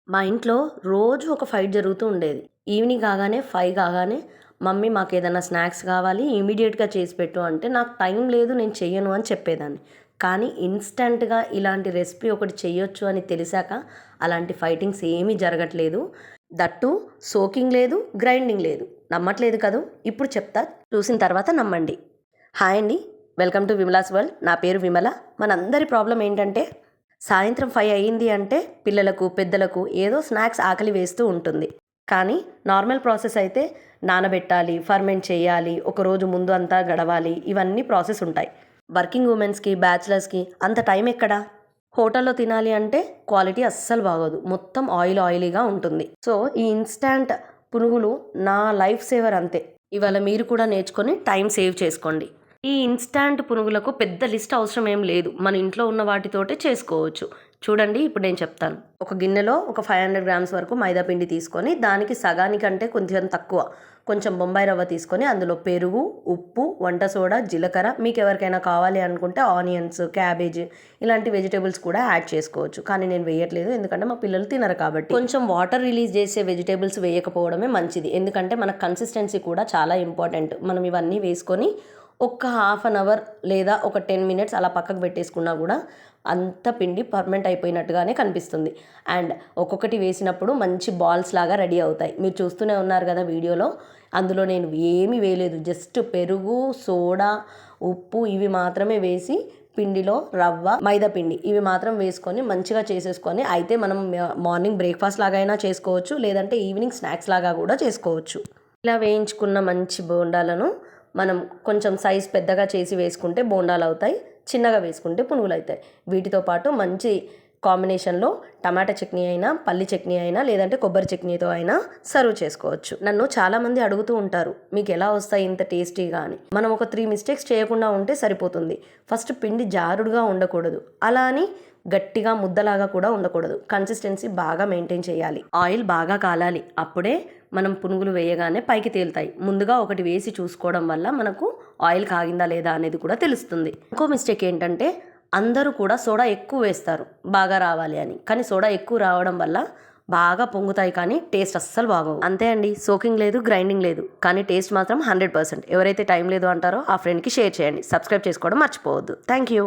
మా ఇంట్లో రోజు ఒక ఫైట్ జరుగుతూ ఉండేది. ఈవినింగ్ కాగానే 5 కాగానే మమ్మీ మాకేదైనా స్నాక్స్ కావాలి ఇమ్మీడియేట్‌గా చేసి పెట్టు అంటే నాకు టైం లేదు నేను చెయ్యను అని చెప్పేదాన్ని. కానీ ఇన్‌స్టంట్‌గా ఇలాంటి రెసిపీ ఒకటి చెయ్యొచ్చు అని తెలిసాక అలాంటి ఫైటింగ్స్ ఏమీ జరగట్లేదు. దట్ టూ సోకింగ్ లేదు, గ్రైండింగ్ లేదు. నమ్మట్లేదు కదూ! ఇప్పుడు చెప్తా చూసిన తర్వాత నమ్మండి. హాయ్ అండి. Welcome to Vimala's world. నా పేరు విమల. మనందరి ప్రాబ్లం ఏంటంటే సాయంత్రం 5 అయ్యింది అంటే పిల్లలకు, పెద్దలకు ఏదో స్నాక్స్ ఆకలి వేస్తూ ఉంటుంది. కానీ నార్మల్ ప్రాసెస్ అయితే నానబెట్టాలి, ఫర్మెంట్ చేయాలి, ఒకరోజు ముందు అంతా గడవాలి, ఇవన్నీ ప్రాసెస్ ఉంటాయి. వర్కింగ్ ఉమెన్స్‌కి, బ్యాచిలర్స్‌కి అంత టైం ఎక్కడా? హోటల్లో తినాలి అంటే క్వాలిటీ అస్సలు బాగోదు. మొత్తం ఆయిలీగా ఉంటుంది. సో ఈ ఇన్‌స్టాంట్ పునుగులు నా లైఫ్ సేవర్ అంతే. ఇవాళ మీరు కూడా నేర్చుకొని టైం సేవ్ చేసుకోండి. ఈ ఇన్‌స్టాంట్ పునుగులకు పెద్ద లిస్ట్ అవసరం ఏం లేదు. మన ఇంట్లో ఉన్న వాటితోటే చేసుకోవచ్చు. చూడండి ఇప్పుడు నేను చెప్తాను. ఒక గిన్నెలో ఒక 500 గ్రామ్స్ వరకు మైదా పిండి తీసుకొని దానికి సగానికంటే కొంచెం తక్కువ కొంచెం బొంబాయి రవ్వ తీసుకొని అందులో పెరుగు, ఉప్పు, వంట సోడా, జీలకర్ర, మీకు ఎవరికైనా కావాలి అనుకుంటే ఆనియన్స్, క్యాబేజ్ ఇలాంటి వెజిటేబుల్స్ కూడా యాడ్ చేసుకోవచ్చు. కానీ నేను వేయట్లేదు ఎందుకంటే మా పిల్లలు తినరు కాబట్టి. కొంచెం వాటర్ రిలీజ్ చేసే వెజిటేబుల్స్ వేయకపోవడమే మంచిది. ఎందుకంటే మన కన్సిస్టెన్సీ కూడా చాలా ఇంపార్టెంట్. మనం ఇవన్నీ వేసుకొని ఒక హాఫ్ అన్ అవర్ లేదా ఒక 10 మినిట్స్ అలా పక్కకు పెట్టేసుకున్నా కూడా అంత పిండి పర్మెంట్ అయిపోయినట్టుగానే కనిపిస్తుంది. అండ్ ఒక్కొక్కటి వేసినప్పుడు మంచి బాల్స్ లాగా రెడీ అవుతాయి. మీరు చూస్తూనే ఉన్నారు కదా వీడియోలో. అందులో నేను ఏమీ వేయలేదు. జస్ట్ పెరుగు, సోడా, ఉప్పు ఇవి మాత్రమే వేసి పిండిలో రవ్వ, మైదా పిండి ఇవి మాత్రం వేసుకొని మంచిగా చేసేసుకొని అయితే మనం మార్నింగ్ బ్రేక్ఫాస్ట్ లాగా అయినా చేసుకోవచ్చు, లేదంటే ఈవినింగ్ స్నాక్స్ లాగా కూడా చేసుకోవచ్చు. ఇలా వేయించుకున్న మంచి బోండాలను మనం కొంచెం సైజ్ పెద్దగా చేసి వేసుకుంటే బోండాలు అవుతాయి, చిన్నగా వేసుకుంటే పునుగులు అవుతాయి. వీటితో పాటు మంచి కాంబినేషన్లో టమాటా చట్నీ అయినా, పల్లి చట్నీ అయినా, లేదంటే కొబ్బరి చట్నీతో అయినా సర్వ్ చేసుకోవచ్చు. నన్ను చాలామంది అడుగుతూ ఉంటారు మీకు ఎలా వస్తాయి ఇంత టేస్టీగా అని. మనం ఒక 3 మిస్టేక్స్ చేయకుండా ఉంటే సరిపోతుంది. ఫస్ట్ పిండి జారుడుగా ఉండకూడదు, అలా అని గట్టిగా ముద్దలాగా కూడా ఉండకూడదు. కన్సిస్టెన్సీ బాగా మెయింటైన్ చేయాలి. ఆయిల్ బాగా కాలాలి, అప్పుడే మనం పునుగులు వేయగానే పైకి తేలుతాయి. ముందుగా ఒకటి వేసి చూసుకోవడం వల్ల మనకు ఆయిల్ కాగిందా లేదా అనేది కూడా తెలుస్తుంది. ఇంకో మిస్టేక్ ఏంటంటే అందరూ కూడా సోడా ఎక్కువ వేస్తారు బాగా రావాలి అని. కానీ సోడా ఎక్కువ రావడం వల్ల బాగా పొంగుతాయి కానీ టేస్ట్ అస్సలు బాగోవు. అంతే అండి. సోకింగ్ లేదు, గ్రైండింగ్ లేదు, కానీ టేస్ట్ మాత్రం 100%. ఎవరైతే టైం లేదు అంటారో ఆ ఫ్రెండ్కి షేర్ చేయండి. సబ్స్క్రైబ్ చేసుకోవడం మర్చిపోవద్దు. Thank you.